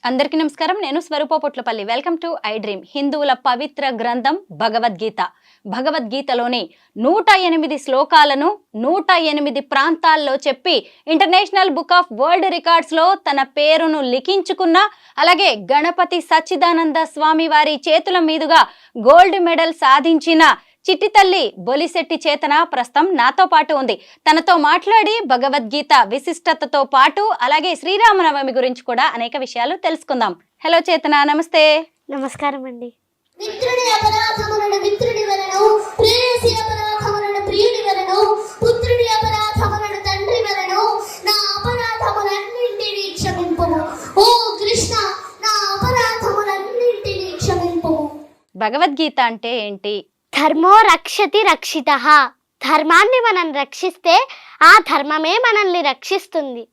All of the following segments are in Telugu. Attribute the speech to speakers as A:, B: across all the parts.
A: అందరికీ నమస్కారం. నేను Swaroopa Potlapalli. Welcome to iDream. హిందువుల పవిత్ర గ్రంథం భగవద్గీత. భగవద్గీతలోని 108 శ్లోకాలను 108 ప్రాంతాల్లో చెప్పి ఇంటర్నేషనల్ బుక్ ఆఫ్ వరల్డ్ రికార్డ్స్లో తన పేరును లిఖించుకున్న, అలాగే గణపతి సచ్చిదానంద స్వామి వారి చేతుల మీదుగా గోల్డ్ మెడల్ సాధించిన చిట్టి తల్లి బొలిశెట్టి చేతన ప్రస్తుతం నాతో పాటు ఉంది. తనతో మాట్లాడి భగవద్గీత విశిష్టతతో పాటు అలాగే శ్రీరామనవమి గురించి కూడా అనేక విషయాలు తెలుసుకుందాం. హలో చేతన, నమస్తే.
B: నమస్కారం అండి.
C: మిత్రుడి అపరాధములను మిత్రుడి వలన, ప్రేయసి అపరాధములను ప్రియుడి వలన, పుత్రుడి అపరాధములను తండ్రి వలన, నా అపరాధములన్నింటినీ క్షమింపుము. ఓ కృష్ణ, నా అపరాధములన్నింటినీ క్షమింపుము.
A: భగవద్గీత అంటే ఏంటి?
B: ధర్మో రక్షతి రక్షితః. ధర్మాన్ని మనం రక్షిస్తే ఆ ధర్మమే మనల్ని రక్షిస్తుంది.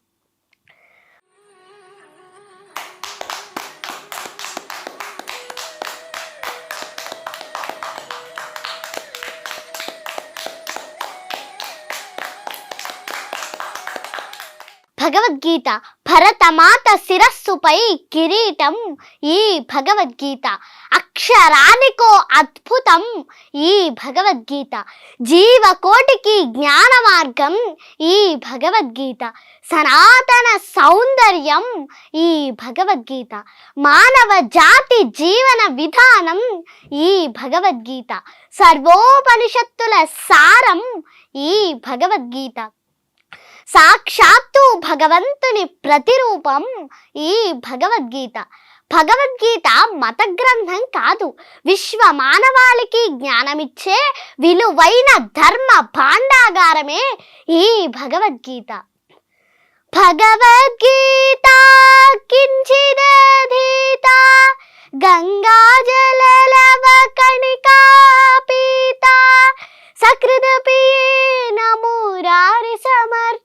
B: భగవద్గీత భరతమాత శిరస్సుపై కిరీటం ఈ భగవద్గీత. అక్షరానికో అద్భుతం ఈ భగవద్గీత. జీవకోటికి జ్ఞాన మార్గం ఈ భగవద్గీత. సనాతన సౌందర్యం ఈ భగవద్గీత. మానవ జాతి జీవన విధానం ఈ భగవద్గీత. సర్వోపనిషత్తుల సారం ఈ భగవద్గీత. సాక్షాత్తు భగవంతుని ప్రతిరూపం ఈ భగవద్గీత. భగవద్గీత మత గ్రంథం కాదు, విశ్వ మానవాళికి జ్ఞానమిచ్చే విలువైన ధర్మ భాండాగారమే ఈ భగవద్గీత. భగవద్గీత కించిదధీత గంగాజలలవ కణికా పీత సకృదపియేన మురారి సమర్చ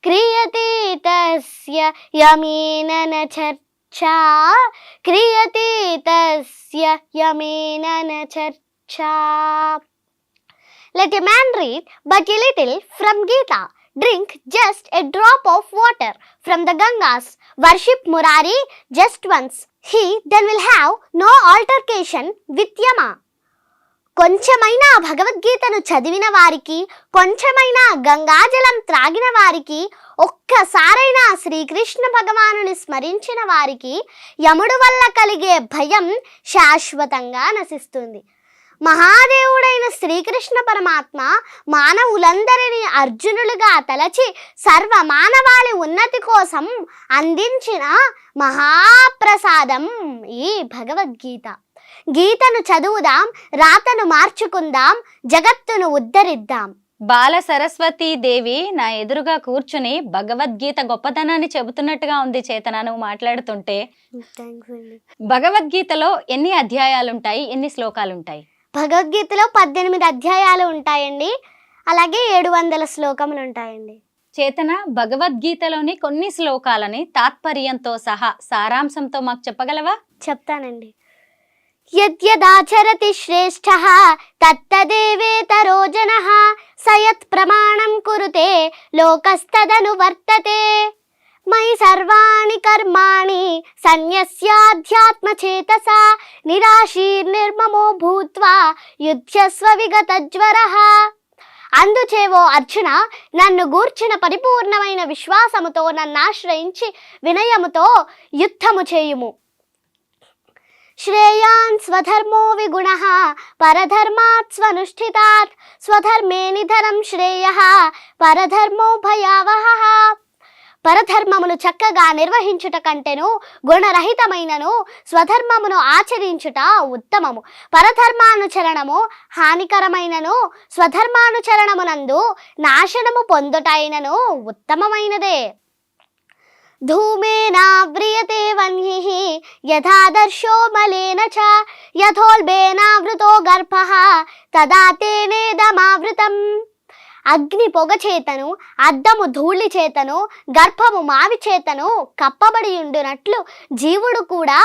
B: క్రియతే తస్య యమేన న చర్చా క్రియతే తస్య యమేన న చర్చా. Let a man read but a little from Gita. Drink just a drop of water from the Gangas. Worship Murari just once. He then will have no altercation with Yama. కొంచెమైనా భగవద్గీతను చదివిన వారికి, కొంచెమైనా గంగాజలం త్రాగిన వారికి, ఒక్కసారైనా శ్రీకృష్ణ భగవానుని స్మరించిన వారికి యముడు వల్ల కలిగే భయం శాశ్వతంగా నశిస్తుంది. మహాదేవుడైన శ్రీకృష్ణ పరమాత్మ మానవులందరినీ అర్జునులుగా తలచి సర్వ మానవాళి ఉన్నతి కోసం అందించిన మహాప్రసాదం ఈ భగవద్గీత. గీతను చదువుదాం, రాతను మార్చుకుందాం, జగత్తును ఉద్ధరిద్దాం.
A: బాల సరస్వతీ దేవి నా ఎదురుగా కూర్చుని భగవద్గీత గొప్పతనాన్ని చెబుతున్నట్టుగా ఉంది చేతన నువ్వు మాట్లాడుతుంటే. భగవద్గీతలో ఎన్ని అధ్యాయాలుంటాయి, ఎన్ని శ్లోకాలుంటాయి?
B: భగవద్గీతలో 18 అధ్యాయాలు ఉంటాయండి, అలాగే 700 శ్లోకములు ఉంటాయండి.
A: చేతన, భగవద్గీతలోని కొన్ని శ్లోకాలని తాత్పర్యంతో సహా సారాంశంతో మాకు చెప్పగలవా?
B: చెప్తానండి. యద్యదాచరతి శ్రేష్ఠః తత్తదేవేతరో జనః సయత్ ప్రమాణం కురుతే లోకస్తదను వర్తతే మయి సర్వాణి కర్మాణి సన్యస్యాధ్యాత్మచేతసా నిరాశీర్నిర్మమో భూత్వా యుధ్యస్వ విగతజ్వరః. అందుచేవో అర్జున, నన్ను గూర్చిన పరిపూర్ణమైన విశ్వాసముతో నన్నాశ్రయించి వినయముతో యుద్ధము చేయుము. శ్రేయాన్ స్వధర్మో విగుణః పరధర్మాత్ స్వనుష్ఠితాత్ స్వధర్మే నిధనం శ్రేయః పరధర్మో భయావహః. పరధర్మమును చక్కగా నిర్వహించుట కంటెను గుణరహితమైనను స్వధర్మమును ఆచరించుట ఉత్తమము. పరధర్మానుచరణము హానికరమైనను స్వధర్మానుచరణమునందు నాశనము పొందుటైనను ఉత్తమమైనదే. ధూమేనావ్రియతే వన్యః యథాదర్శో మలేన చ యథోల్బేనావృతో గర్భః తదా తేనేదమావృతం. అగ్ని పొగ చేతను, అద్దము ధూళి చేతను, గర్భము మావి చేతను కప్పబడి ఉండునట్లు జీవుడు కూడా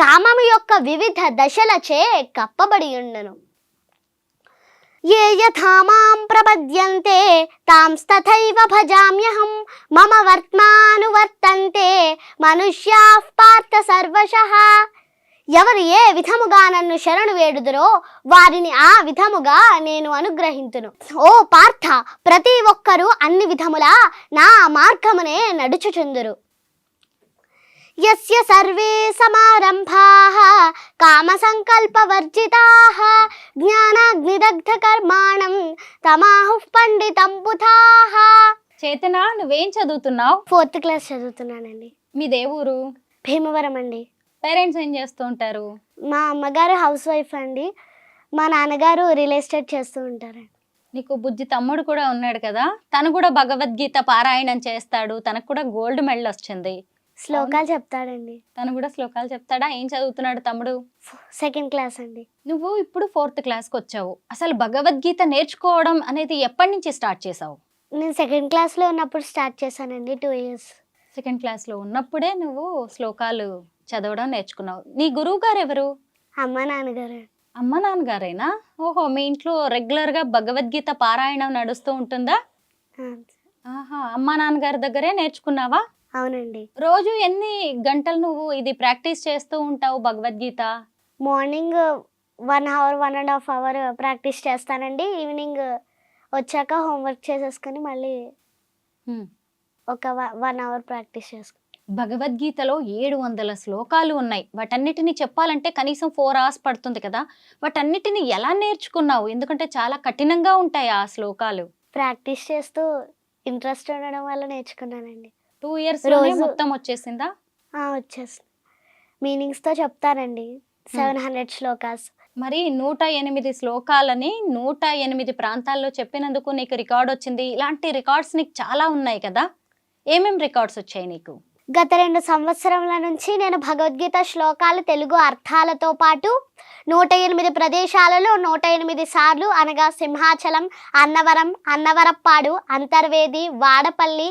B: కామము యొక్క వివిధ దశలచే కప్పబడి ఉండును. ఏ యథా మాం ప్రపద్యంతే తాంస్తథైవ భజామ్యహం మమ వర్త్మానువర్తంతే మనుష్యాః పార్థ సర్వశః. ఎవరు ఏ విధముగా నన్ను శరణు వేడుదురో వారిని ఆ విధముగా నేను అనుగ్రహింతును. ఓ పార్థ, ప్రతి ఒక్కరూ అన్ని విధములా నా మార్గమునే నడుచుచుందురు. యస్య సర్వే సమారంభాః కామ సంకల్ప వర్జితాః జ్ఞానాగ్నిదగ్ధ కర్మాణం తమాహుః పండితం బుధాః.
A: చేతన, నువ్వేం చదువుతున్నావు?
B: 4th class చదువుతున్నానండి.
A: మీ దేవురు?
B: భీమవరం అండి.
A: పేరెంట్స్ ఏం చేస్తూ ఉంటారు?
B: మా అమ్మగారు హౌస్ వైఫ్ అండి, మా నాన్నగారు రియల్ ఎస్టేట్ చేస్తూ ఉంటారండి.
A: నీకు బుజ్జి తమ్ముడు కూడా ఉన్నాడు కదా, తను కూడా భగవద్గీత పారాయణం చేస్తాడు, తనకు కూడా గోల్డ్ మెడల్ వచ్చింది.
B: శ్లోకాలు చెప్తాడండి.
A: తను కూడా శ్లోకాలు చెప్తాడా? ఏం చదువుతున్నాడు తమ్ముడు?
B: 2nd క్లాస్ అండి.
A: నువ్వు ఇప్పుడు 4th క్లాస్కి వచ్చావు. అసలు భగవద్గీత నేర్చుకోవడం అనేది ఎప్పటి నుంచి స్టార్ట్ చేసావు?
B: నేను 2nd క్లాస్లో ఉన్నప్పుడు స్టార్ట్ చేశానండి. 2 years.
A: 2nd క్లాస్లో ఉన్నప్పుడే నువ్వు శ్లోకాలు చదవడం నేర్చుకున్నావు. నీ గురువు గారు ఎవరు?
B: అమ్మ నాన్నగారు.
A: అమ్మ నాన్నగారేనా? ఓహో, మీ ఇంట్లో రెగ్యులర్గా భగవద్గీత పారాయణం నడుస్తూ ఉంటుందా? ఆహా, అమ్మ నాన్నగారి దగ్గరే నేర్చుకున్నావా?
B: అవునండి.
A: రోజు ఎన్ని గంటలు నువ్వు ఇది ప్రాక్టీస్ చేస్తూ ఉంటావు Bhagavad Gita?
B: Morning 1 hour 1.5 hour practice చేస్తానండి. ఈవినింగ్ వచ్చాక హోంవర్క్ చేసేసుకొని మళ్ళీ ఒక 1 hour ప్రాక్టీస్ చేసుకుంటాను.
A: భగవద్గీతలో 700 శ్లోకాలు ఉన్నాయి. వాటన్నిటిని చెప్పాలంటే కనీసం 4 hours పడుతుంది కదా. వాటన్నిటిని ఎలా నేర్చుకున్నావు? ఎందుకంటే చాలా కఠినంగా ఉంటాయి ఆ శ్లోకాలు.
B: ప్రాక్టీస్ చేస్తూ ఇంట్రెస్ట్ ఉండడం వల్ల నేర్చుకున్నానండి.
A: 2 years మొత్తం వచ్చేసిందా?
B: వచ్చేసి మీనింగ్స్తో చెప్తానండి. 700 శ్లోకాస్.
A: మరి 108 శ్లోకాలని 108 ప్రాంతాల్లో చెప్పినందుకు నీకు రికార్డ్ వచ్చింది. ఇలాంటి రికార్డ్స్ నీకు చాలా ఉన్నాయి కదా, ఏమేం రికార్డ్స్ వచ్చాయి నీకు?
B: గత 2 సంవత్సరముల నుంచి నేను భగవద్గీత శ్లోకాలు తెలుగు అర్థాలతో పాటు 108 ప్రదేశాలలో 108 సార్లు, అనగా సింహాచలం, అన్నవరం, అన్నవరప్పాడు, అంతర్వేది, వాడపల్లి,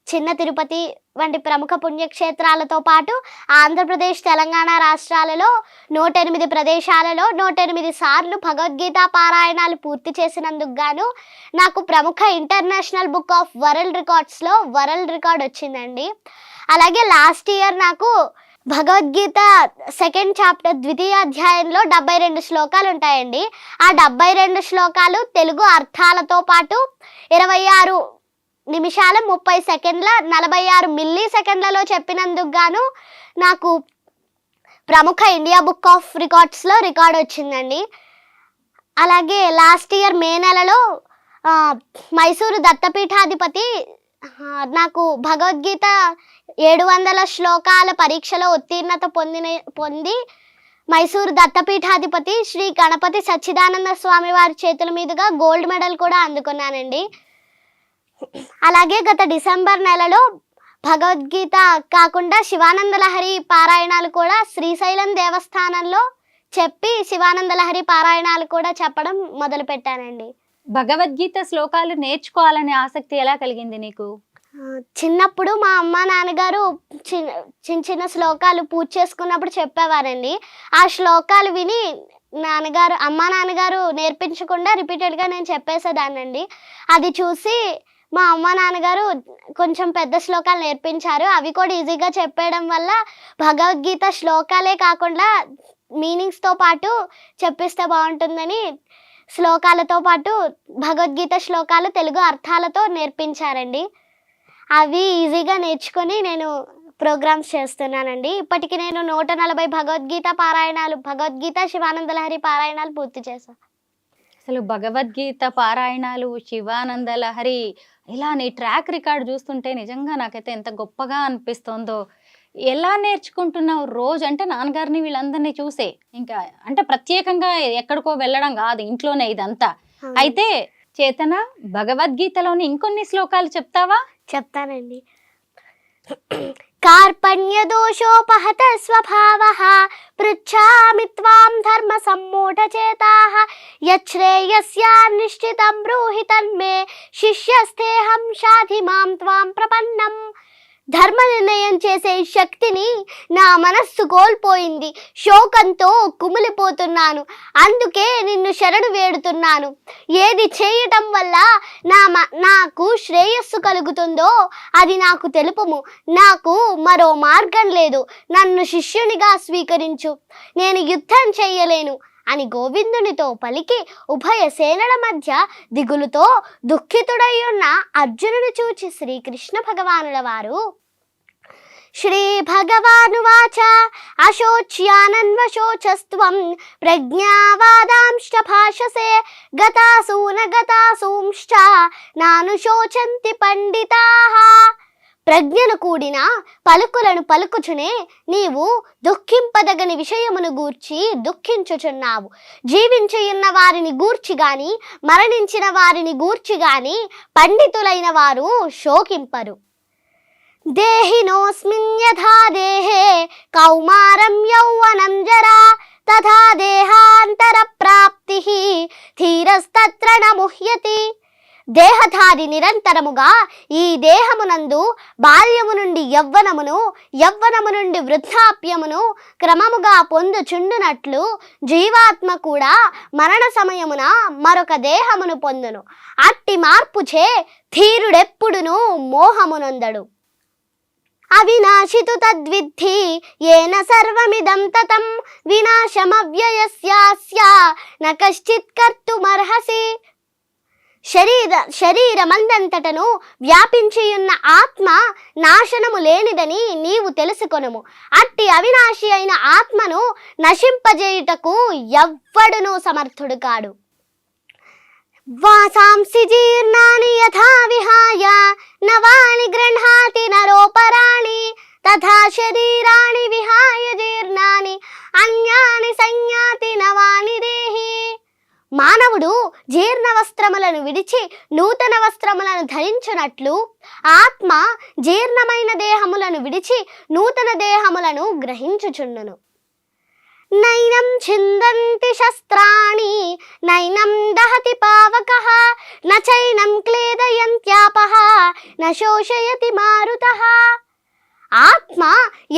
B: చిన్న తిరుపతి వంటి ప్రముఖ పుణ్యక్షేత్రాలతో పాటు ఆంధ్రప్రదేశ్, తెలంగాణ రాష్ట్రాలలో 108 ప్రదేశాలలో 108 సార్లు భగవద్గీత పారాయణాలు పూర్తి చేసినందుకు గాను నాకు ప్రముఖ ఇంటర్నేషనల్ బుక్ ఆఫ్ వరల్డ్ రికార్డ్స్లో వరల్డ్ రికార్డ్ వచ్చిందండి. అలాగే లాస్ట్ ఇయర్ నాకు భగవద్గీత 2nd చాప్టర్ 2వ అధ్యాయంలో 72 శ్లోకాలు ఉంటాయండి. ఆ 72 శ్లోకాలు తెలుగు అర్థాలతో పాటు 26 నిమిషాల 30 సెకండ్ల 46 మిల్లీ సెకండ్లలో చెప్పినందుకు గాను నాకు ప్రముఖ ఇండియా బుక్ ఆఫ్ రికార్డ్స్లో రికార్డ్ వచ్చిందండి. అలాగే లాస్ట్ ఇయర్ మే నెలలో మైసూరు దత్తపీఠాధిపతి నాకు భగవద్గీత 700 శ్లోకాల పరీక్షలో ఉత్తీర్ణత పొంది మైసూరు దత్తపీఠాధిపతి శ్రీ గణపతి సచ్చిదానంద స్వామి వారి చేతుల మీదుగా గోల్డ్ మెడల్ కూడా అందుకున్నానండి. అలాగే గత డిసెంబర్ నెలలో భగవద్గీత కాకుండా శివానంద లహరి పారాయణాలు కూడా శ్రీశైలం దేవస్థానంలో చెప్పి శివానంద లహరి పారాయణాలు కూడా చెప్పడం మొదలుపెట్టానండి.
A: భగవద్గీత శ్లోకాలు నేర్చుకోవాలనే ఆసక్తి ఎలా కలిగింది నీకు?
B: చిన్నప్పుడు మా అమ్మ నాన్నగారు చిన్న చిన్న శ్లోకాలు పూజ చేసుకున్నప్పుడు చెప్పేవారండి. ఆ శ్లోకాలు విని అమ్మ నాన్నగారు నేర్పించకుండా రిపీటెడ్గా నేను చెప్పేసేదాన్నండి. అది చూసి మా అమ్మ నాన్నగారు కొంచెం పెద్ద శ్లోకాలు నేర్పించారు. అవి కూడా ఈజీగా చెప్పేయడం వల్ల భగవద్గీత శ్లోకాలే కాకుండా మీనింగ్స్తో పాటు చెప్పిస్తే బాగుంటుందని శ్లోకాలతో పాటు భగవద్గీత శ్లోకాలు తెలుగు అర్థాలతో నేర్పించారండి. అవి ఈజీగా నేర్చుకొని నేను ప్రోగ్రామ్స్ చేస్తున్నానండి. ఇప్పటికి నేను 140 భగవద్గీత పారాయణాలు, భగవద్గీత శివానంద లహరి పారాయణాలు పూర్తి చేశాను.
A: అసలు భగవద్గీత పారాయణాలు, శివానంద లహరి, ఇలా నీ ట్రాక్ రికార్డ్ చూస్తుంటే నిజంగా నాకైతే ఎంత గొప్పగా అనిపిస్తుందో. ఎలా నేర్చుకుంటున్నావు రోజు? అంటే నాన్నగారిని వీళ్ళందరినీ చూసే, ఇంకా అంటే ప్రత్యేకంగా ఎక్కడికో వెళ్ళడం కాదు, ఇంట్లోనే ఇదంతా. అయితే చేతన, భగవద్గీతలోని ఇంకొన్ని శ్లోకాలు చెప్తావా?
B: చెప్తానండి. కార్పణ్య దోషోపహత స్వభావః పృచ్ఛామి త్వాం ధర్మ సమ్మూఢచేతాః యచ్ఛ్రేయస్యాన్నిశ్చితం బ్రూహి తన్మే శిష్యస్థేహం షాధి మాం త్వాం ప్రపన్నం. ధర్మ నిర్ణయం చేసే శక్తిని నా మనస్సు కోల్పోయింది. శోకంతో కుమిలిపోతున్నాను. అందుకే నిన్ను శరణు వేడుతున్నాను. ఏది చేయటం వల్ల నాకు శ్రేయస్సు కలుగుతుందో అది నాకు తెలుపుము. నాకు మరో మార్గం లేదు. నన్ను శిష్యునిగా స్వీకరించు. నేను యుద్ధం చేయలేను అని గోవిందునితో పలికి ఉభయ సేనల మధ్య దిగులుతో దుఃఖితుడై ఉన్న అర్జునుని చూచి శ్రీకృష్ణ భగవానుల వారు శ్రీ భగవానువాచ అశోచ్యానన్వశోచస్త్వం ప్రజ్ఞావాదాంశ్చ భాషసే గతాసూనగతాసూంశ్చ నానుశోచంతి పండితాః. ప్రజ్ఞను కూడిన పలుకులను పలుకుచునే నీవు దుఃఖింపదగని విషయమును గూర్చి దుఃఖించుచున్నావు. జీవించియున్న వారిని గూర్చి గాని మరణించిన వారిని గూర్చి గాని పండితులైన వారు శోకింపరు. దేహినోస్మిన్ యథా దేహే కౌమారం యౌవనం జరా తథా దేహాంతర ప్రాప్తి ధీరస్తత్ర న ముహ్యతి. దేహధారి నిరంతరముగా ఈ దేహమునందు బాల్యము నుండి యవ్వనమును, యవ్వనము నుండి వృద్ధాప్యమును క్రమముగా పొందుచుండునట్లు జీవాత్మ కూడా మరణ సమయమున మరొక దేహమును పొందును. అట్టి మార్పుచే ధీరుడెప్పుడును మోహమునొందడు. అవినాశితు తద్విద్ధి ఏన సర్వమిదం తతం వినాశమవ్యయస్యాస్య న కశ్చిత్ కర్తుమర్హసి. శరీరమందంతటను వ్యాపించియున్న ఆత్మ నాశనము లేనిదని నీవు తెలుసుకొనుము. అట్టి అవినాశి అయిన ఆత్మను నశింపజేయుటకు ఎవ్వడును సమర్థుడు కాడు. వాసాంసి జీర్ణాని యథా విహాయ నవాని గృహ్ణాతి నరోపరాణి తథా శరీరాణి విహాయ జీర్ణాని అన్యాని సంయాతి నవాని దేహి. మానవుడు జీర్ణ వస్త్రములను విడిచి నూతన వస్త్రములను ధరించునట్లు ఆత్మ జీర్ణమైన దేహములను విడిచి నూతన దేహములను గ్రహించుచుండును. నైనం ఛిందంతి శస్త్రాణి నైనం దహతి పావకః నచైనం క్లేదయంత్యాపః న శోషయతి మారుతః. ఆత్మ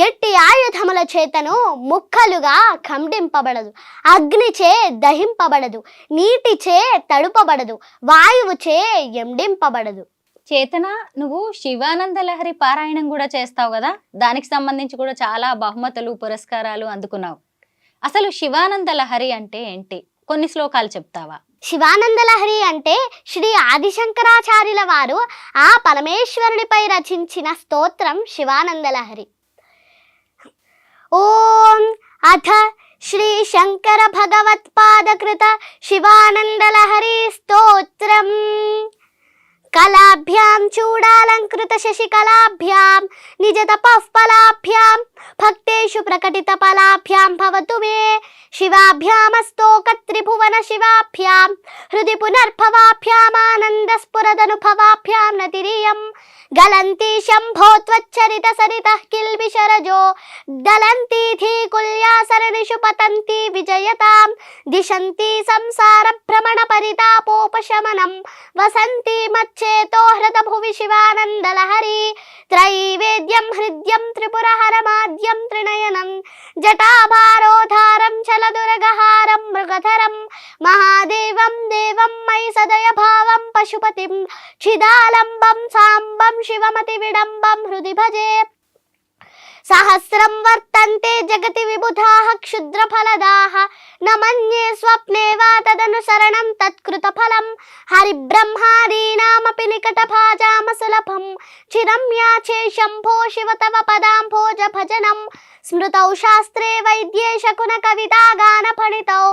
B: ఎట్టి ఆయుధముల చేతను ముక్కలుగా ఖండింపబడదు, అగ్నిచే దహింపబడదు, నీటిచే తడుపబడదు, వాయువుచే ఎండింపబడదు.
A: చేతన, నువ్వు శివానంద లహరి పారాయణం కూడా చేస్తావు కదా, దానికి సంబంధించి కూడా చాలా బహుమతులు పురస్కారాలు అందుకున్నావు. అసలు శివానంద లహరి అంటే ఏంటి? కొన్ని శ్లోకాలు చెప్తావా?
B: శివానంద లహరి అంటే శ్రీ ఆదిశంకరాచార్యుల వారు ఆ పరమేశ్వరునిపై రచించిన స్తోత్రం శివానంద లహరి. ఓం అథ శ్రీ శంకర భగవత్పాదకృత శివానంద లహరి స్తోత్రం. కళాభ్యాం చూడాలంకృత శశికళాభ్యాం నిజ తపఃఫలాభ్యాం భక్తేషు ప్రకటిత ఫలాభ్యాం భవతు మే. శివాభ్యామస్తోక త్రిభువన శివాభ్యాం హృది పునర్భవాభ్యాం ఆనంద స్ఫురదనుభవాభ్యాం నతిరియం. గలంతి శంభో త్వచ్చరిత సరితః కిల్బిషరజో దలంతి ధీకుల్యా సరణిషు పతంతి విజయతాం. దిశంతి సంసార భ్రమణ పరితాపోపశమనం వసంతి మచ్చేతో హృత భువి శివానంద లహరి. త్రైవేద్యం హృద్యం త్రిపురహరమాద్యం త్రినయనం జటాభారోధారం చలదురగహారం మృగధరం మహాదేవం దేవం మయి సదయ భావం పశుపతిం చిదాలంబం సాంబం శివమతి విడంబం హృది భజే. సహస్రం వర్తంతే జగతి విబుధాః క్షుద్రఫలదాః న మన్యే స్వప్నే వా తదనుసరణం తత్కృత ఫలం. హరిబ్రహ్మాదీనామపి నికటభాజామసులభం చిరం యాచే శంభో శివ తవ పదాంభోజ భజనం. స్మృతౌ శాస్త్రే వైద్యే శకున కవితా గాన ఫణితౌ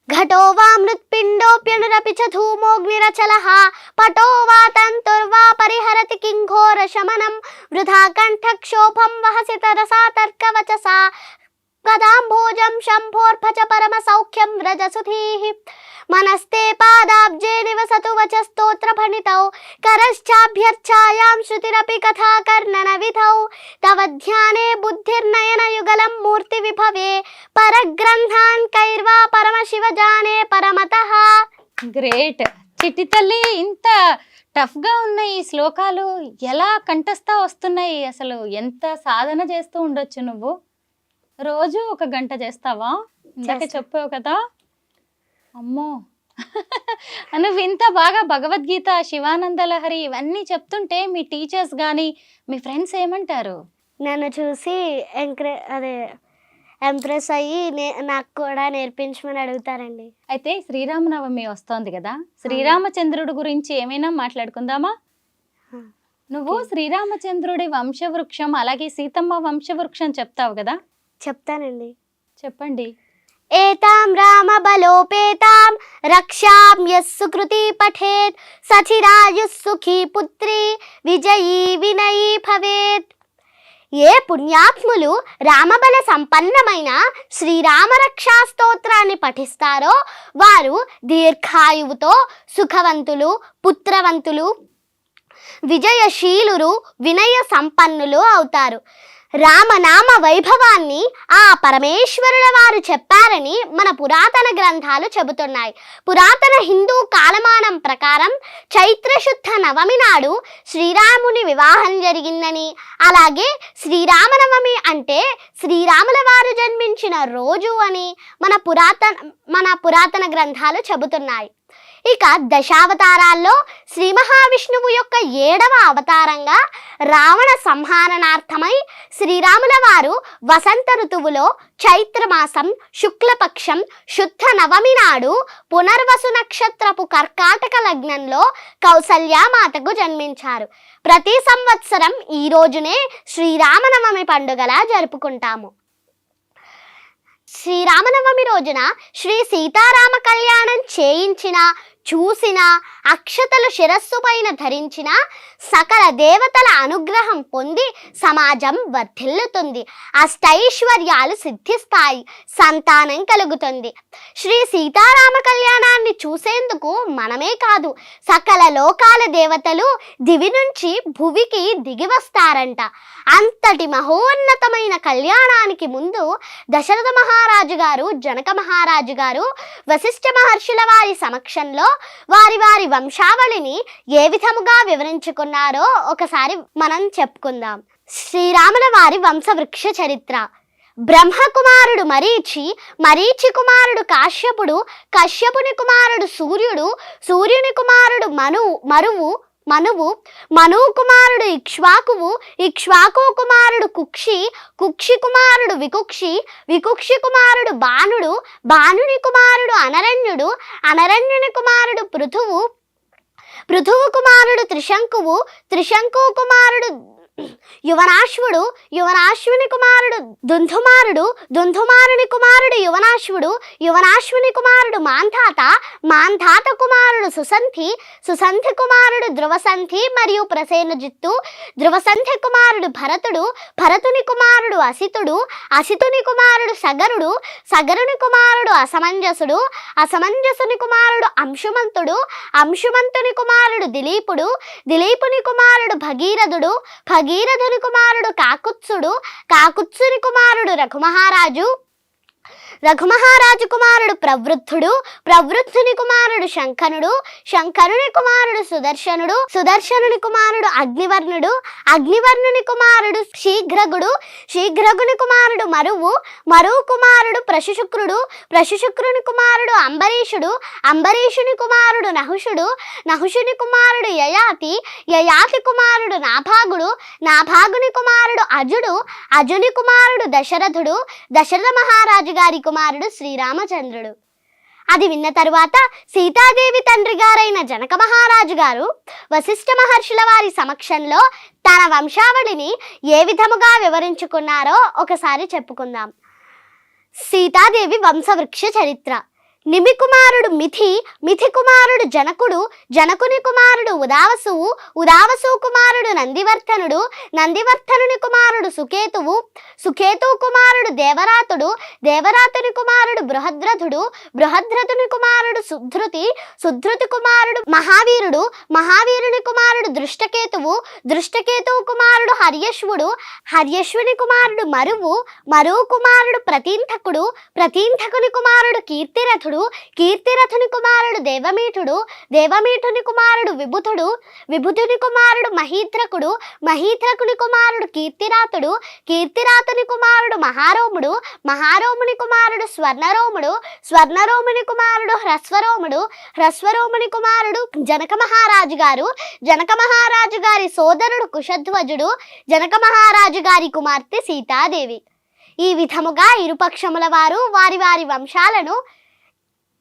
B: ఘటో వా మృత్పిండోప్యనురపి చ ధూమోగ్నిరచలః పటో వా తంతుర్వా పరిహరతి కింఘోర శమనం. వృధా కంఠక్షోభం వహసి తరసా తర్కవచసా గదాంభోజం శంభోర్భజ పరమ సౌఖ్యం వ్రజసుధీః. మనస్తే పాదాబ్జే నివసతు వచ స్తోత్ర ఫణితౌ కరశ్చాభ్యర్చాయాం శృతిరపి కథా కర్ణన విధౌ. తవ ధ్యానే బుద్ధిర్నయన యుగలం మూర్తి విభవే పరగ్రంథాన్ కైర్వా పరమ శివ జానే పరమతః.
A: గ్రేట్, చిట్టి తల్లి, ఇంత టఫ్ గా ఉన్న ఈ శ్లోకాలు ఎలా కంఠస్థ వస్తున్నాయి? అసలు ఎంత సాధన చేస్తూ ఉండొచ్చు నువ్వు? రోజు 1 గంట చేస్తావా? ఇందాక చెప్పావు కదా. అమ్మో నువ్వు ఇంత బాగా భగవద్గీత, శివానంద లహరి ఇవన్నీ చెప్తుంటే మీ టీచర్స్ కానీ మీ ఫ్రెండ్స్ ఏమంటారు?
B: నన్ను చూసి ఎంప్రెస్ అయ్యి నాకు కూడా నేర్పించమని అడుగుతారండి.
A: అయితే శ్రీరామనవమి వస్తోంది కదా, శ్రీరామచంద్రుడి గురించి ఏమైనా మాట్లాడుకుందామా? నువ్వు శ్రీరామచంద్రుడి వంశవృక్షం అలాగే సీతమ్మ వంశవృక్షం చెప్తావు కదా,
B: చెప్తానండి.
A: చెప్పండి.
B: ఏతాం రామ బలోపేతాం రక్షాం యస్సు కృతి పఠేత్ సచిరాయుః సుఖీ పుత్రి విజయీ వినయీ భవేత్. ఏ పుణ్యాత్ములు రామబల సంపన్నమైన శ్రీరామరక్షా స్తోత్రాన్ని పఠిస్తారో వారు దీర్ఘాయువుతో సుఖవంతులు, పుత్రవంతులు, విజయశీలురు, వినయ సంపన్నులు అవుతారు. రామనామ వైభవాన్ని ఆ పరమేశ్వరుల వారు చెప్పారని మన పురాతన గ్రంథాలు చెబుతున్నాయి. పురాతన హిందూ కాలమానం ప్రకారం చైత్రశుద్ధ నవమి నాడు శ్రీరాముని వివాహం జరిగిందని, అలాగే శ్రీరామనవమి అంటే శ్రీరాముల వారు జన్మించిన రోజు అని మన పురాతన గ్రంథాలు చెబుతున్నాయి. ఇక దశావతారాల్లో శ్రీ మహావిష్ణువు యొక్క 7వ అవతారంగా రావణ సంహారణార్థమై శ్రీరాముల వారు వసంత ఋతువులో చైత్రమాసం శుక్లపక్షం శుద్ధ నవమి నాడు పునర్వసు నక్షత్రపు కర్కాటక లగ్నంలో కౌసల్యామాతకు జన్మించారు. ప్రతి సంవత్సరం ఈ రోజునే శ్రీరామనవమి పండుగలా జరుపుకుంటాము. శ్రీరామనవమి రోజున శ్రీ సీతారామ కళ్యాణం చేయించిన, చూసిన, అక్షతలు శిరస్సు పైన ధరించిన సకల దేవతల అనుగ్రహం పొంది సమాజం వర్ధిల్లుతుంది, అష్టైశ్వర్యాలు సిద్ధిస్తాయి, సంతానం కలుగుతుంది. శ్రీ సీతారామ కళ్యాణాన్ని చూసేందుకు మనమే కాదు, సకల లోకాల దేవతలు దివి నుంచి భువికి దిగి వస్తారంట. అంతటి మహోన్నతమైన కళ్యాణానికి ముందు దశరథ మహారాజు గారు, జనక మహారాజు గారు వశిష్ఠ మహర్షుల వారి సమక్షంలో వారి వారి వంశావళిని ఏ విధముగా వివరించుకున్నారో ఒకసారి మనం చెప్పుకుందాం. శ్రీరాముల వారి వంశవృక్ష చరిత్ర. బ్రహ్మకుమారుడు మరీచి, మరీచి కుమారుడు కాశ్యపుడు, కశ్యపుని కుమారుడు సూర్యుడు, సూర్యుని కుమారుడు మనువు, మనువు కుమారుడు ఇక్ష్వాకువు, ఇక్ష్వాకు కుమారుడు కుక్షి, కుక్షి కుమారుడు వికుక్షి, వికుక్షి కుమారుడు బాణుడు, బాణుని కుమారుడు అనరణ్యుడు, అనరణ్యుని కుమారుడు పృథువు, పృథువు కుమారుడు త్రిశంకువు, త్రిశంకు కుమారుడు యువనాశ్వుడు, యువనాశ్వుని కుమారుడు దుంధుమారుడు, దుంధుమారుని కుమారుడు యువనాశ్వుడు, యువనాశ్వుని కుమారుడు మాంధాత, మాంధాత కుమారుడు సుసంధి, సుసంధి కుమారుడు ధ్రువసంధి మరియు ప్రసేనజిత్తు, ధ్రువసంధి కుమారుడు భరతుడు, భరతుని కుమారుడు అసితుడు, అసితుని కుమారుడు సగరుడు, సగరుని కుమారుడు అసమంజసుడు, అసమంజసుని కుమారుడు అంశుమంతుడు, అంశుమంతుని కుమారుడు దిలీపుడు, దిలీపుని కుమారుడు భగీరథుడు, భగీరథుని కుమారుడు కాకుత్సుడు, కాకుత్సుని కుమారుడు రఘుమహారాజు, రఘుమహారాజు కుమారుడు ప్రవృద్ధుడు, ప్రవృద్ధుని కుమారుడు శంఖనుడు, శంఖనుని కుమారుడు సుదర్శనుడు, సుదర్శనుని కుమారుడు అగ్నివర్ణుడు, అగ్నివర్ణుని కుమారుడు శీఘ్రగుడు, శీఘ్రగుని కుమారుడు మరువు, మరువు కుమారుడు ప్రశుశుక్రుడు, ప్రశుశుక్రుని కుమారుడు అంబరీషుడు, అంబరీషుని కుమారుడు నహుషుడు, నహుషుని కుమారుడు యయాతి, యయాతి కుమారుడు నాభాగుడు, నాభాగుని కుమారుడు అజుడు, అజుని కుమారుడు దశరథుడు, దశరథ మహారాజు గారి కుమారుడు శ్రీరామచంద్రుడు. అది విన్న తరువాత సీతాదేవి తండ్రి గారైన జనక మహారాజు గారు వశిష్ఠ మహర్షుల వారి సమక్షంలో తన వంశావళిని ఏ విధముగా వివరించుకున్నారో ఒకసారి చెప్పుకుందాం. సీతాదేవి వంశవృక్ష చరిత్ర. నిమి కుమారుడు మిథి, మిథి కుమారుడు జనకుడు, జనకుని కుమారుడు ఉదావసువు, ఉదావసు కుమారుడు నందివర్ధనుడు, నందివర్ధనుని కుమారుడు సుకేతువు, సుకేతు కుమారుడు దేవరాతుడు, దేవరాతుని కుమారుడు బృహద్రథుడు, బృహద్రథుని కుమారుడు సుధృతి, సుధృతి కుమారుడు మహావీరుడు, మహావీరుని కుమారుడు దృష్టకేతువు, దృష్టకేతువు కుమారుడు హర్యశ్వుడు, హర్యశ్వుని కుమారుడు మరువు, మరువు కుమారుడు ప్రతీంతకుడు, ప్రతీంతకుని కుమారుడు కీర్తిరథుడు, కీర్తిరథుడు, కీర్తిరథుని కుమారుడు దేవమీఠుడు, దేవమీఠుని కుమారుడు విభుతుడు, విభుతుని కుమారుడు మహీత్రకుడు, మహీత్రకుని కుమారుడు కీర్తిరాతుడు, కీర్తిరాతుని కుమారుడు మహారోముడు, మహారోముని కుమారుడు స్వర్ణరోముడు, స్వర్ణరోముని కుమారుడు హ్రస్వరోముడు, హ్రస్వరోముని కుమారుడు జనక మహారాజు గారు, జనక మహారాజు గారి సోదరుడు కుశధ్వజుడు, జనక మహారాజు గారి కుమార్తె సీతాదేవి. ఈ విధముగా ఇరుపక్షముల వారు వారి వారి వంశాలను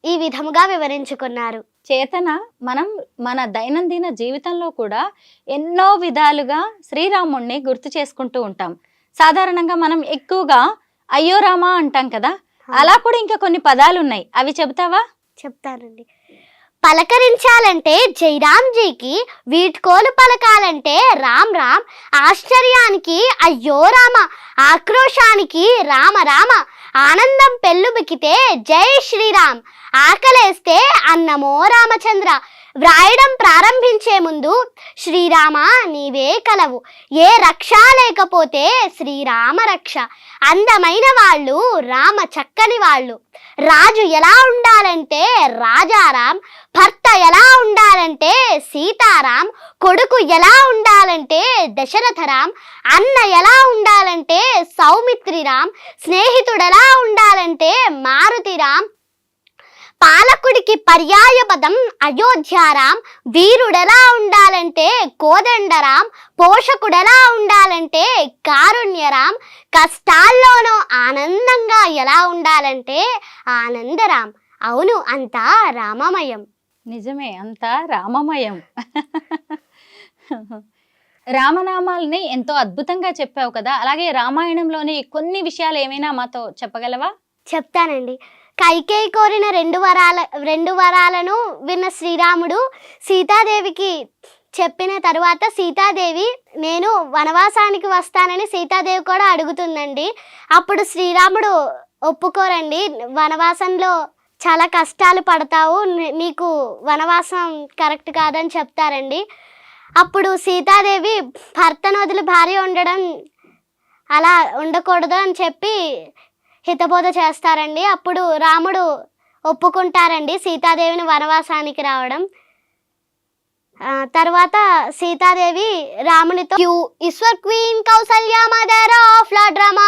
B: ఈ విధముగా వివరించుకున్నారు.
A: చేతన, మనం మన దైనందిన జీవితంలో కూడా ఎన్నో విధాలుగా శ్రీరాముణ్ణి గుర్తు చేసుకుంటూ ఉంటాం. సాధారణంగా మనం ఎక్కువగా అయ్యో రామా అంటాం కదా, అలా కూడా ఇంకా కొన్ని పదాలు ఉన్నాయి, అవి చెబుతావా?
B: చెప్తానండి. పలకరించాలంటే జైరామ్జీకి, వీడ్కోలు పలకాలంటే రామ్ రామ్, ఆశ్చర్యానికి అయ్యో రామ, ఆక్రోశానికి రామ రామ, ఆనందం పెళ్ళుబికితే జై శ్రీరామ్, ఆకలేస్తే అన్నమో రామచంద్ర. వ్రాయడం ప్రారంభించే ముందు శ్రీరామ నీవే కలవు, ఏ రక్ష లేకపోతే శ్రీరామ రక్ష. అందమైన వాళ్ళు రామ చక్కని వాళ్ళు. రాజు ఎలా ఉండాలంటే రాజారాం, భర్త ఎలా ఉండాలంటే సీతారాం, కొడుకు ఎలా ఉండాలంటే దశరథరాం, అన్న ఎలా ఉండాలంటే సౌమిత్రిరాం, స్నేహితుడు ఎలా ఉండాలంటే మారుతిరాం, పాలకుడికి పర్యాయ పదం అయోధ్యారాం, వీరుడెలా ఉండాలంటే కోదండరాం, పోషకుడెలా ఉండాలంటే కారుణ్యరాం, కష్టాల్లోనూ ఆనందంగా ఎలా ఉండాలంటే ఆనందరాం. అవును, అంతా రామమయం.
A: నిజమే, అంతా రామమయం. రామనామాల్ని ఎంతో అద్భుతంగా చెప్పావు కదా, అలాగే రామాయణంలోని కొన్ని విషయాలు ఏమైనా మాతో చెప్పగలవా?
B: చెప్తానండి. కైకేయి కోరిన రెండు వరాలను విన్న శ్రీరాముడు సీతాదేవికి చెప్పిన తరువాత సీతాదేవి నేను వనవాసానికి వస్తానని సీతాదేవి కూడా అడుగుతుందండి. అప్పుడు శ్రీరాముడు ఒప్పుకోరండి, వనవాసంలో చాలా కష్టాలు పడతావు, నీకు వనవాసం కరెక్ట్ కాదని చెప్తారండి. అప్పుడు సీతాదేవి భర్తను వదిలి భార్య ఉండడం అలా ఉండకూడదు అని చెప్పి హితబోధ చేస్తారండి. అప్పుడు రాముడు ఒప్పుకుంటారండి సీతాదేవిని వనవాసానికి రావడం. తర్వాత సీతాదేవి రామునితో Q is for queen Kausalya mother of lord Rama,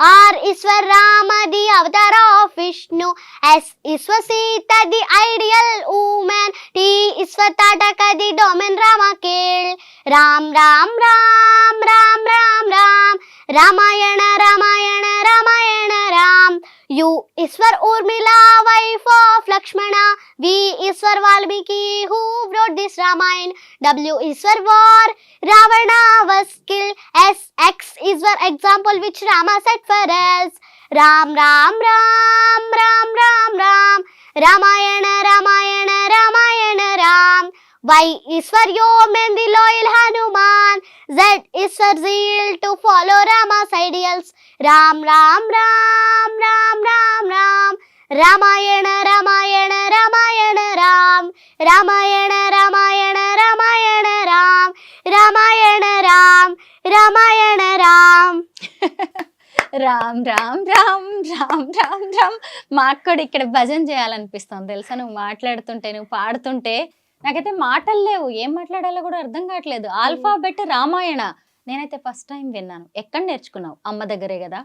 B: R is for Rama the avatar of Vishnu, S is for Sita the ideal woman, T is for Tataka the demon Rama killed. Ram Ram Ram Ram Ram Ram, Ramayana Ramayana Ramayana Ram. U is for Urmila wife of Lakshmana, V is for Valmiki who wrote this Ramayana, W is for war, Ravana was killed, S X is for example which Rama set for us. Ram Ram Ram Ram Ram Ram, Ramayana Ramayana Ramayana Ram. Y is for Yeoman the loyal Hanuman, Z is for zeal to follow Rama's ideals. Ram Ram Ram Ram Ram Ram, Ramayana Ramayana Ramayana Ram, Ramayana Ramayana Ramayana Ram, Ramayana Ram Ramayana Ram.
A: Ram Ram Ram Ram Ram Ram. మాకు కూడా ఇక్కడ భజన చేయాలనిపిస్తుంది తెలుసా, నువ్వు మాట్లాడుతుంటే, నువ్వు పాడుతుంటే నాకైతే మాటలు లేవు, ఏం మాట్లాడాలో కూడా అర్థం కావట్లేదు. ఆల్ఫాబెట్ రామాయణ నేనైతే ఫస్ట్ టైం విన్నాను. ఎక్కడ నేర్చుకున్నావు? అమ్మ దగ్గరే కదా.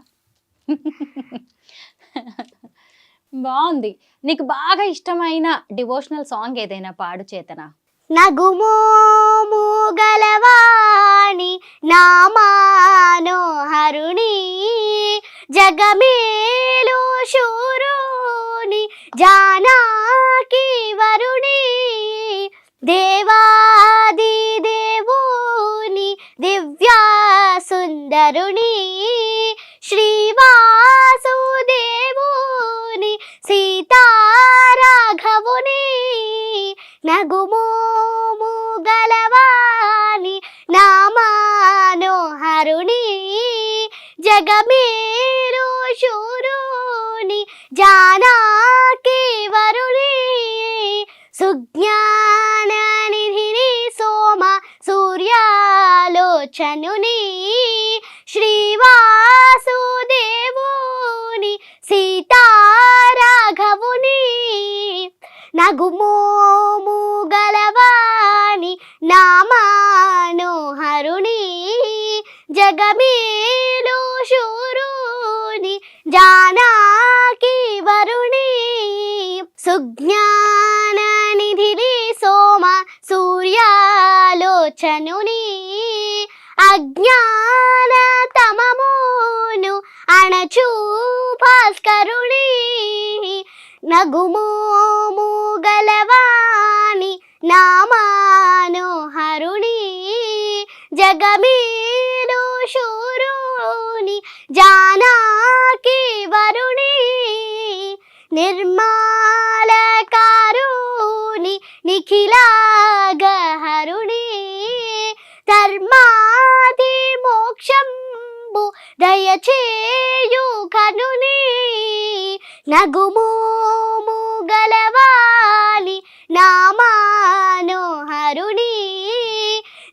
A: బాగుంది. నీకు బాగా ఇష్టమైన డివోషనల్ సాంగ్ ఏదైనా పాడు చేతన.
B: నగుమోము గలవాణి నామానోహరుణి, జగమేలు శూరుని జానకి వరుణి, దేవాది దేవుని దివ్యా సుందరుని, శ్రీవాసుదేవుని సీతారాఘవుని, నగుమోము గలవాని నామానోహరుని, జగమేలు శూరుని జానకి వరుణి, సుజ్ఞాన నిధిని సోమ సూర్యాలోచనుని, శ్రీవాసుదేవుని సీతారాఘవుని, నా మనోహరుని జగమేలు శూరుని జానకి వరుణి సుజ్ఞాన నిధిని సోమ సూర్యాలోచనుని అజ్ఞాన తమమును అణచు భాస్కరుని నగుమోము గలవాణి నా మనోహరుని జగమేలు శూరుని జానకి వరుణి నిర్మలకారుని నిఖిలాగహరుని ధర్మాది మోక్షంబు దయచేయు కనుని నగుమోము గలవాలి నా మనోహరుని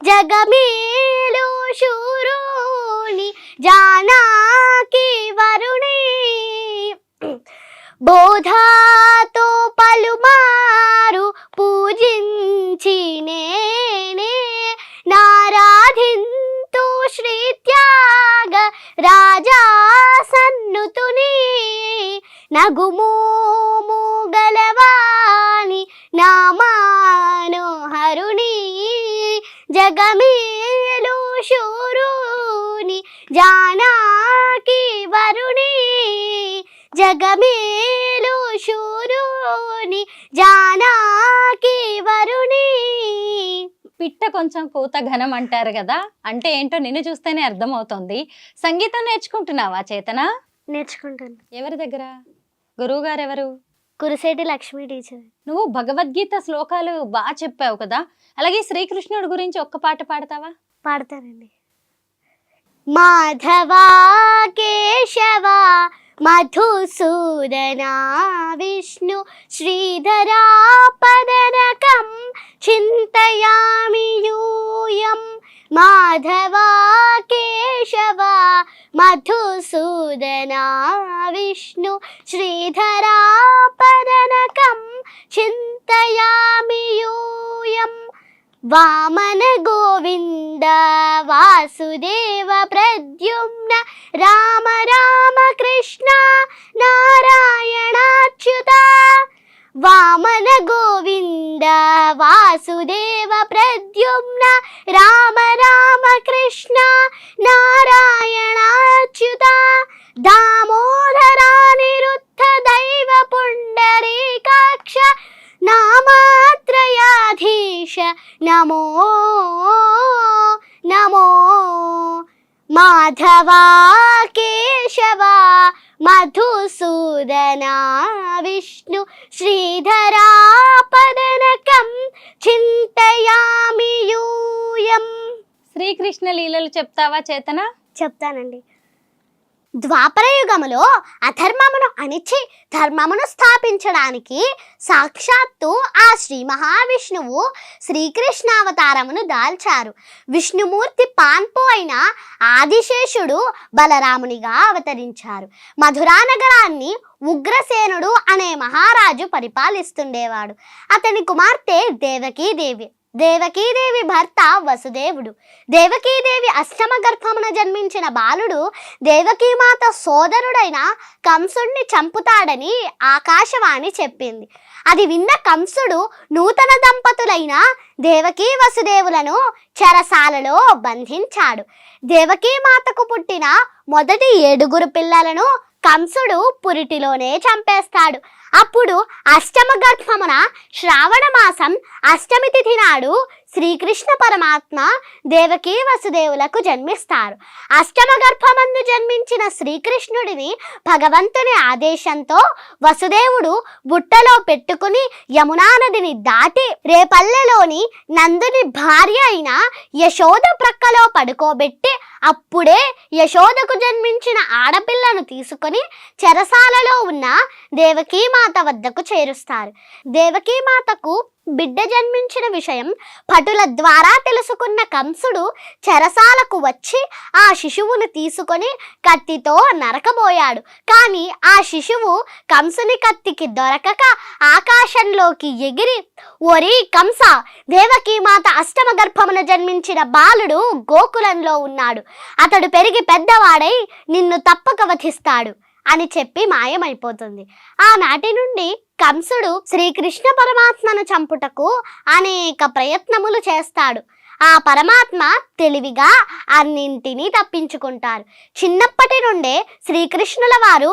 B: జగమేలు శూరుని జానకి వరుణి బోధాతో పలుమారు పూజించి నేనే నారాధింతు శ్రీ త్యాగ రాజా సన్నుతుని నగుమోము గలవాణి నా మనోహరుని జగమేలు శూరుని జానకి వరుణి జగమేలు శూరుని జానకి వరుణి.
A: పిట్ట కొంచెం కూత ఘనం అంటారు కదా, అంటే ఏంటో నిన్ను చూస్తేనే అర్థమవుతోంది. సంగీతం నేర్చుకుంటున్నావా చేతన?
B: నేర్చుకుంటాను.
A: ఎవరి దగ్గర? గురువు గారు ఎవరు?
B: కురిసేటి లక్ష్మి టీచర్.
A: నువ్వు భగవద్గీత శ్లోకాలు బాగా చెప్పావు కదా, అలాగే శ్రీకృష్ణుడి గురించి ఒక్క పాట పాడతావా?
B: పాడతానండి. మాధవా కేశవ మధుసూదనా విష్ణు శ్రీధరా పదనకం చింతయామి యూయం. మాధవా కేశవ మధుసూదనా విష్ణు శ్రీధరా పదనకం చింతయామి యూయం. వామన గోవింద వాసుదేవ ప్రద్యుమ్న రామ రామ కృష్ణ నారాయణాచ్యుత. వామన గోవింద వాసుదేవ ప్రద్యుమ్న రామ రామ కృష్ణ నారాయణాచ్యుత. దామోదరా నిరుద్ధ దైవ పుండరీకాక్ష నామత్రయాధీశ నమో నమో. మాధవా కేశవ మధుసూదనా విష్ణు శ్రీధరా పదనకం చింతయామి యూయం.
A: శ్రీకృష్ణ లీలలు చెప్తావా చేతన?
B: చెప్తానండి. ద్వాపరయుగములో అధర్మమును అణిచి ధర్మమును స్థాపించడానికి సాక్షాత్తు ఆ శ్రీ మహావిష్ణువు శ్రీకృష్ణావతారమును దాల్చారు. విష్ణుమూర్తి పాన్పు అయిన ఆదిశేషుడు బలరామునిగా అవతరించారు. మధురా నగరాన్ని ఉగ్రసేనుడు అనే మహారాజు పరిపాలిస్తుండేవాడు. అతని కుమార్తె దేవకీదేవి. దేవకీదేవి భర్త వసుదేవుడు. దేవకీదేవి అష్టమ గర్భమున జన్మించిన బాలుడు దేవకీమాత సోదరుడైన కంసుడిని చంపుతాడని ఆకాశవాణి చెప్పింది. అది విన్న కంసుడు నూతన దంపతులైన దేవకీ వసుదేవులను చెరసాలలో బంధించాడు. దేవకీమాతకు పుట్టిన మొదటి 7 పిల్లలను కంసుడు పురిటిలోనే చంపేస్తాడు. అప్పుడు అష్టమ గర్భమున శ్రావణ మాసం అష్టమి తిథి నాడు శ్రీకృష్ణ పరమాత్మ దేవకీ వసుదేవులకు జన్మిస్తారు. అష్టమ గర్భమందు జన్మించిన శ్రీకృష్ణుడిని భగవంతుని ఆదేశంతో వసుదేవుడు బుట్టలో పెట్టుకుని యమునా నదిని దాటి రేపల్లెలోని నందుని భార్య అయిన యశోద ప్రక్కలో పడుకోబెట్టి అప్పుడే యశోదకు జన్మించిన ఆడపిల్లను తీసుకొని చెరసాలలో ఉన్న దేవకీమాత వద్దకు చేరుస్తారు. దేవకీమాతకు బిడ్డ జన్మించిన విషయం భటుల ద్వారా తెలుసుకున్న కంసుడు చెరసాలకు వచ్చి ఆ శిశువును తీసుకొని కత్తితో నరకబోయాడు. కానీ ఆ శిశువు కంసుని కత్తికి దొరకక ఆకాశంలోకి ఎగిరి, ఓరి కంస, దేవకీమాత అష్టమ గర్భమున జన్మించిన బాలుడు గోకులంలో ఉన్నాడు, అతడు పెరిగి పెద్దవాడై నిన్ను తప్పక వధిస్తాడు అని చెప్పి మాయమైపోతుంది. ఆనాటి నుండి కంసుడు శ్రీకృష్ణ పరమాత్మను చంపుటకు అనేక ప్రయత్నములు చేస్తాడు. ఆ పరమాత్మ తెలివిగా అన్నింటినీ తప్పించుకుంటారు. చిన్నప్పటి నుండే శ్రీకృష్ణుల వారు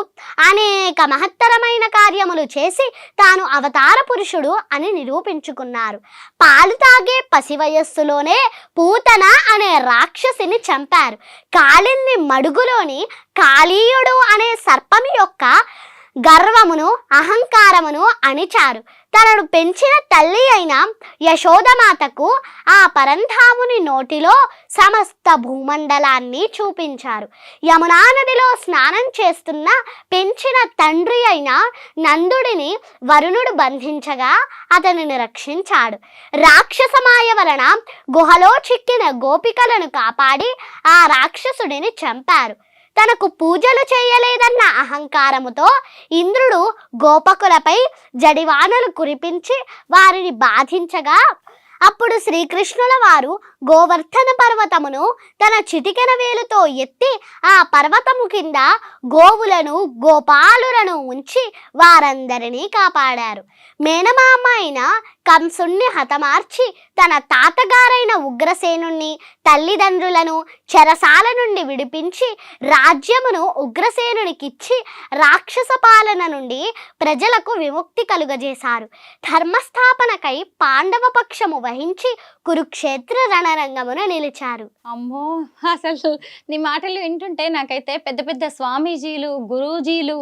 B: అనేక మహత్తరమైన కార్యములు చేసి తాను అవతార పురుషుడు అని నిరూపించుకున్నారు. పాలు తాగే పసి వయస్సులోనే పూతన అనే రాక్షసిని చంపారు. కాళింది మడుగులోని కాళీయుడు అనే సర్పము యొక్క గర్వమును అహంకారమును అణిచారు. తనను పెంచిన తల్లి అయిన యశోదమాతకు ఆ పరంధాముని నోటిలో సమస్త భూమండలాన్ని చూపించారు. యమునా నదిలో స్నానం చేస్తున్న పెంచిన తండ్రి అయిన నందుడిని వరుణుడు బంధించగా అతనిని రక్షించాడు. రాక్షసమాయ వలన గుహలో చిక్కిన గోపికలను కాపాడి ఆ రాక్షసుడిని చంపారు. తనకు పూజలు చేయలేదన్న అహంకారముతో ఇంద్రుడు గోపకులపై జడివానలు కురిపించి వారిని బాధించగా అప్పుడు శ్రీకృష్ణుల వారు గోవర్ధన పర్వతమును తన చిటికెన వేలుతో ఎత్తి ఆ పర్వతము కింద గోవులను గోపాలులను ఉంచి వారందరినీ కాపాడారు. మేనమామ అయిన కంసుణ్ణి హతమార్చి తన తాతగారైన ఉగ్రసేనుణ్ణి తల్లిదండ్రులను చెరసాల నుండి విడిపించి రాజ్యమును ఉగ్రసేనునికిచ్చి రాక్షస పాలన నుండి ప్రజలకు విముక్తి కలుగజేశారు. ధర్మస్థాపనకై పాండవ పక్షము వహించి కురుక్షేత్ర రణరంగమున నిలిచారు.
A: అమ్మో, అసలు నీ మాటలు వింటుంటే నాకైతే పెద్ద పెద్ద స్వామీజీలు, గురూజీలు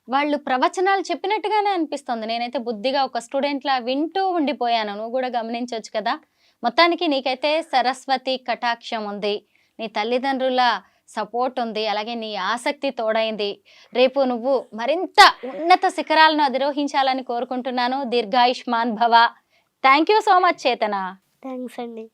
A: వాళ్ళు ప్రవచనాలు చెప్పినట్టుగానే అనిపిస్తుంది. నేనైతే బుద్ధిగా ఒక స్టూడెంట్లా వింటూ ఉండిపోయాను. నువ్వు కూడా గమనించవచ్చు కదా. మొత్తానికి నీకైతే సరస్వతి కటాక్షం ఉంది, నీ తల్లిదండ్రుల సపోర్ట్ ఉంది, అలాగే నీ ఆసక్తి తోడైంది. రేపు నువ్వు మరింత ఉన్నత శిఖరాలను అధిరోహించాలని కోరుకుంటున్నాను. దీర్ఘాయుష్మాన్ భవ. థ్యాంక్ యూ సో మచ్ చేతన.
B: థ్యాంక్స్ అండి.